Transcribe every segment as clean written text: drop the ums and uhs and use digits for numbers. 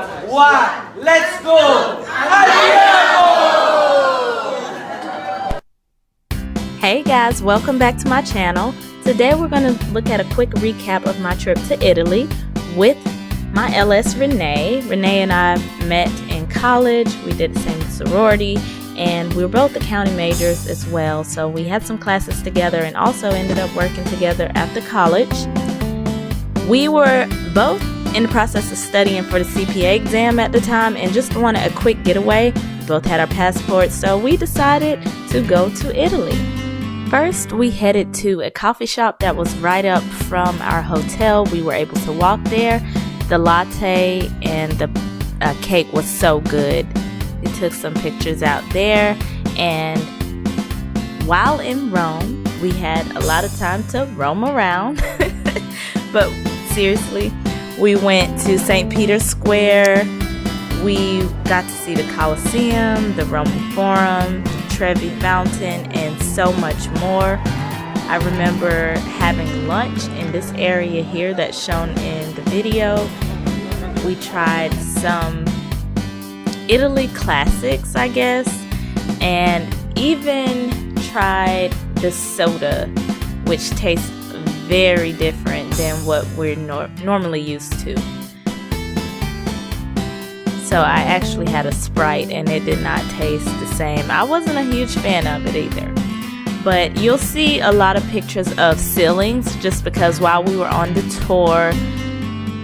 one, let's go! Hey guys, welcome back to my channel. Today we're going to look at a quick recap of my trip to Italy with my LS Renee. Renee and I met in college. We did the same sorority and we were both accounting majors as well. So we had some classes together and also ended up working together after college. We were both in the process of studying for the CPA exam at the time and just wanted a quick getaway. We both had our passports, so we decided to go to Italy. First, we headed to a coffee shop that was right up from our hotel. We were able to walk there. The latte and the cake was so good. We took some pictures out there, and while in Rome, we had a lot of time to roam around. But seriously, we went to St. Peter's Square. We got to see the Colosseum, the Roman Forum, Trevi Fountain, and so much more. I remember having lunch in this area here that's shown in the video. We tried some Italy classics, I guess, and even tried the soda, which tastes very different than what we're normally used to. So I actually had a Sprite and it did not taste the same. I wasn't a huge fan of it either. But you'll see a lot of pictures of ceilings just because while we were on the tour,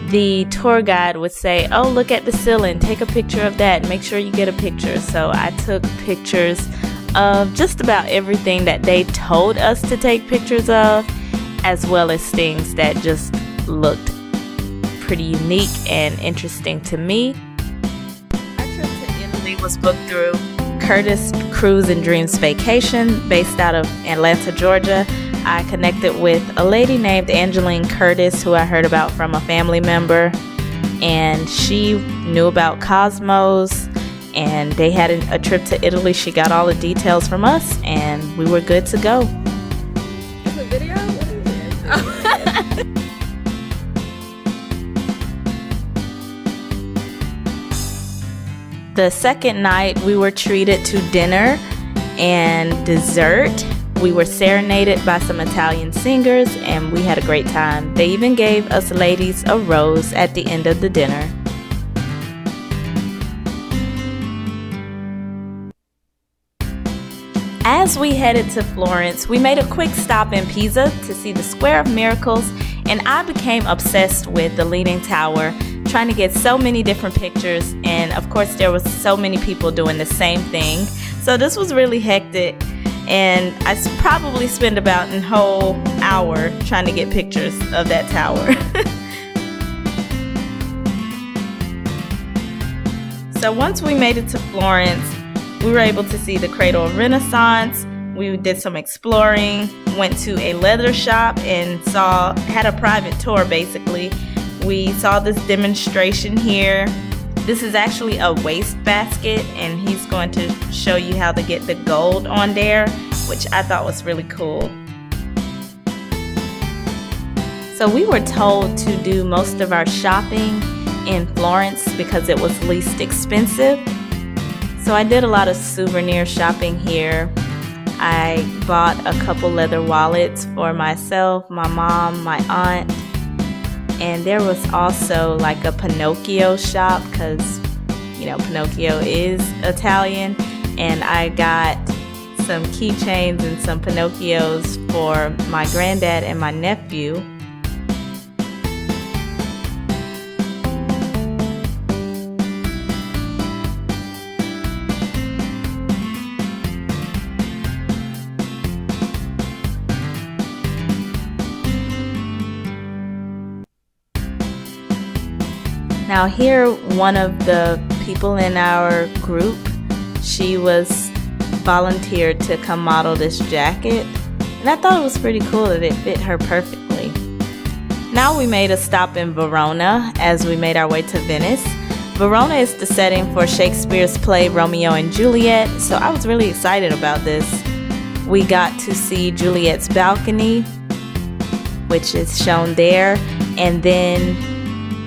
the tour guide would say, oh, look at the ceiling, take a picture of that, make sure you get a picture. So I took pictures of just about everything that they told us to take pictures of, as well as things that just looked pretty unique and interesting to me. Our trip to Italy was booked through Curtis Cruise and Dreams Vacation based out of Atlanta, Georgia. I connected with a lady named Angeline Curtis who I heard about from a family member, and she knew about Cosmos and they had a trip to Italy. She got all the details from us and we were good to go. Is it video? What is it? The second night we were treated to dinner and dessert. We were serenaded by some Italian singers and we had a great time. They even gave us ladies a rose at the end of the dinner. As we headed to Florence, we made a quick stop in Pisa to see the Square of Miracles, and I became obsessed with the Leaning Tower, trying to get so many different pictures, and of course there was so many people doing the same thing. So this was really hectic, and I probably spent about a whole hour trying to get pictures of that tower. So once we made it to Florence, we were able to see the Cradle of Renaissance. We did some exploring, went to a leather shop and had a private tour basically. We saw this demonstration here. This is actually a wastebasket and he's going to show you how to get the gold on there, which I thought was really cool. So we were told to do most of our shopping in Florence because it was least expensive. So I did a lot of souvenir shopping here. I bought a couple leather wallets for myself, my mom, my aunt, and there was also like a Pinocchio shop because, you know, Pinocchio is Italian, and I got some keychains and some Pinocchios for my granddad and my nephew. Now here, one of the people in our group, she was volunteered to come model this jacket, and I thought it was pretty cool that it fit her perfectly. Now we made a stop in Verona as we made our way to Venice. Verona is the setting for Shakespeare's play Romeo and Juliet, so I was really excited about this. We got to see Juliet's balcony, which is shown there, and then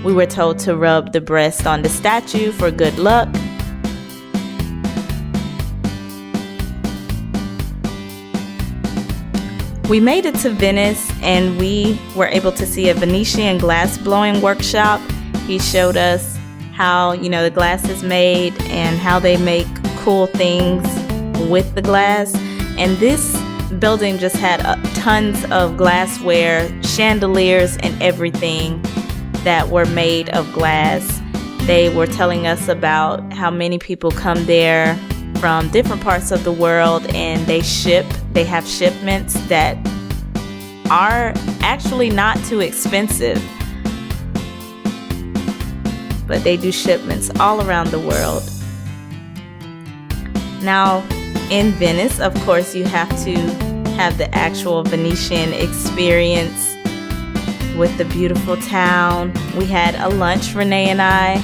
We were told to rub the breast on the statue for good luck. We made it to Venice and we were able to see a Venetian glass blowing workshop. He showed us how, the glass is made and how they make cool things with the glass. And this building just had tons of glassware, chandeliers, and everything that were made of glass. They were telling us about how many people come there from different parts of the world, and they have shipments that are actually not too expensive, but they do shipments all around the world. Now in Venice, of course, you have to have the actual Venetian experience with the beautiful town. We had a lunch, Renee and I.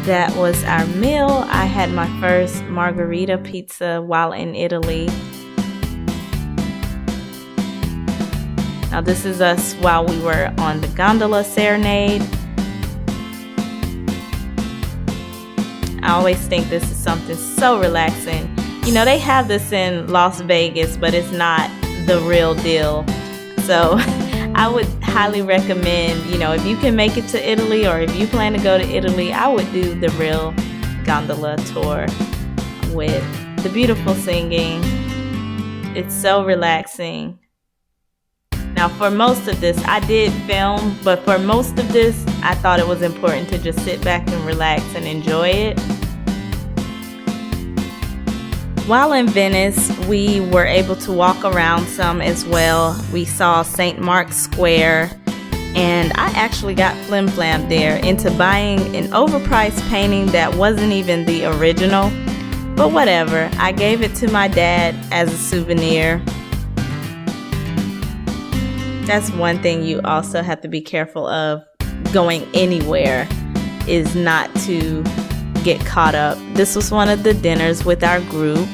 That was our meal. I had my first margarita pizza while in Italy. Now this is us while we were on the gondola serenade. I always think this is something so relaxing. They have this in Las Vegas, but it's not the real deal. So I would highly recommend, if you can make it to Italy or if you plan to go to Italy, I would do the real gondola tour with the beautiful singing. It's so relaxing. Now for most of this, I did film, but for most of this, I thought it was important to just sit back and relax and enjoy it. While in Venice, we were able to walk around some as well. We saw St. Mark's Square, and I actually got flim-flam there into buying an overpriced painting that wasn't even the original. But whatever, I gave it to my dad as a souvenir. That's one thing you also have to be careful of going anywhere, is not to get caught up. This was one of the dinners with our group.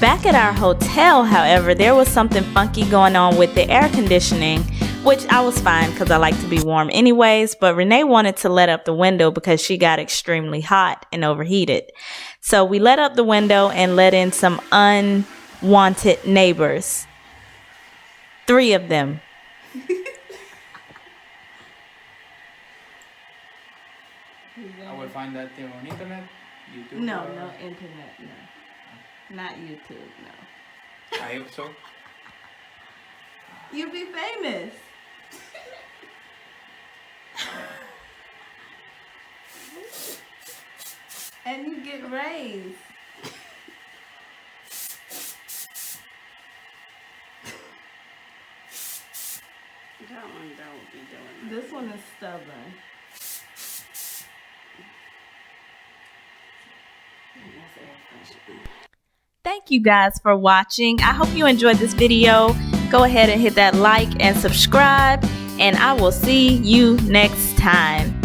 Back at our hotel, however, there was something funky going on with the air conditioning, which I was fine because I like to be warm anyways, but Renee wanted to let up the window because she got extremely hot and overheated. So we let up the window and let in some unwanted neighbors. 3 of them. I will find that thing on internet, YouTube. No internet, no. Not YouTube, no. I hope so. You'd be famous. And you get raised. That one don't be doing that. This one is stubborn. Thank you guys for watching. I hope you enjoyed this video. Go ahead and hit that like and subscribe, and I will see you next time.